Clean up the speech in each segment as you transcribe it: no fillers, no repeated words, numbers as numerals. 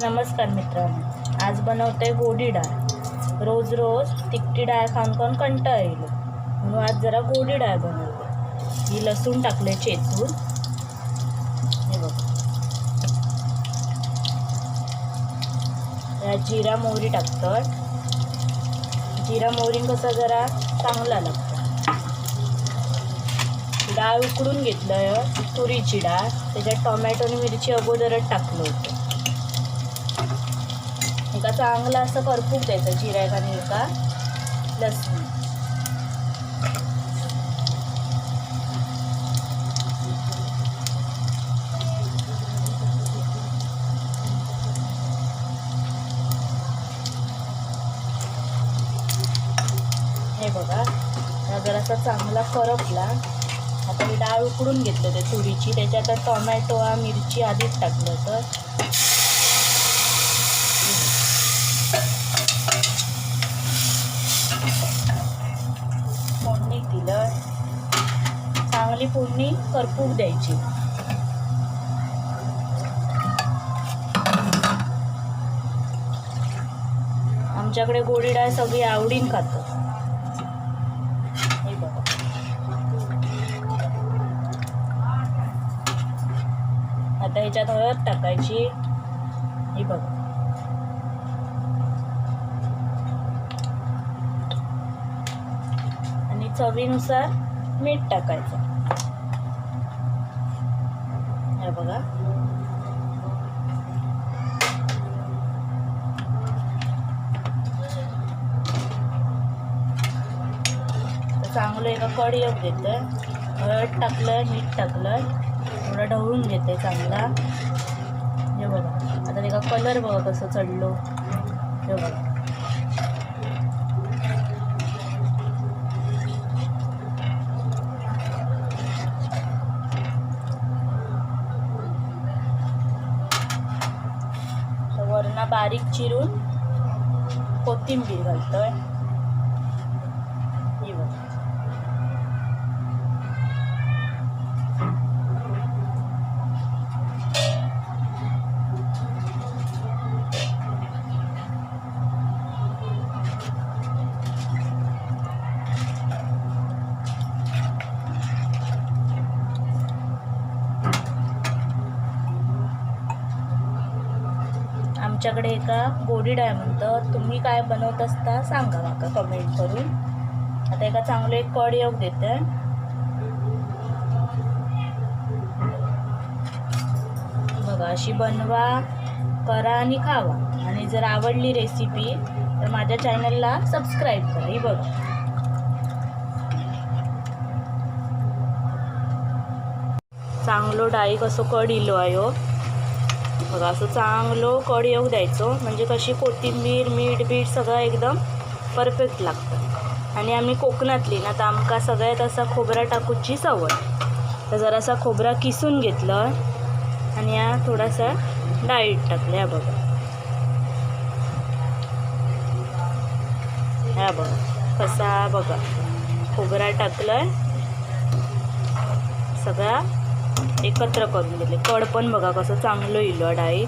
नमस्कार मित्रांनो, आज बनवते गोडी डाळ। रोज रोज तिखटी डाळ खाऊन खाऊन कंटाळा येईल म्हणून आज जरा गोडी डाळ बनवते। ही लसूण टाकले चेचून, हे बघा। या जिरा मोहरी टाकतात। जिरा मोहरी कसं जरा चांगला लागतं। डाळ उकडून घेतलं, तुरीची डाळ, त्याच्यात टोमॅटो आणि मिरची अगोदरच टाकलं होतं। एका चांगला असं करपूक द्यायचं जिऱ्याक आणि एका लसूण। हे बघा, जरासा चांगला करपला। आता ही डाळ उकडून घेतलं ते तुरीची, त्याच्यात टोमॅटो मिरची आधीच टाकलं होतं। फोडणी दिलं, चांगली फोडणी करपूक द्यायची। आमच्याकडे गोडी डाळ सगळी आवडीन खातात। हे बघा, आता ह्याच्यात हळद टाकायची। हे बघा, आणि चवीनुसार मीठ टाकायचं। हे बघा, चांगलं एका कढईत घेतलं, हळद टाकलं, मीठ टाकलं, थोडं ढवळून घेते चांगला। हे बघा, आता त्याचा कलर बघा कसं चढलो। हे बघा, वरना बारीक चिरून कोथिंबीर घालतोय। हे बघा, आमच्याकडे एका गोडी डाळ म्हणतात। तुम्ही काय बनवत असता सांगा माका कमेंट करून। आता एका चांगलं एक कड येऊ देते। बघा, अशी बनवा, करा आणि खावा। आणि जर आवडली रेसिपी तर माझ्या चॅनलला सबस्क्राईब करा। ही बघा, चांगलो डाळी कसं कड इलो आयो। बघा, असं चांगलं कड येऊ द्यायचं, म्हणजे कशी कोथिंबीर मीठ बीठ सगळं एकदम परफेक्ट लागतं। आणि आम्ही कोकणातली ना, तर आमका सगळ्यात असा खोबरा टाकूची सवय। तर जरासा खोबरा किसून घेतलं आणि या थोडासा डाळीत टाकल्या। बघा, ह्या बघा कसा, बघा खोबरा टाकलं, सगळा एकत्र करून दिले। कड पण बघा कसं चांगलं इलो डाळी।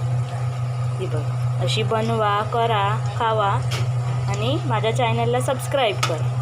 ही बघा, अशी बनवा, करा, खावा आणि माझ्या चॅनलला सबस्क्राईब करा।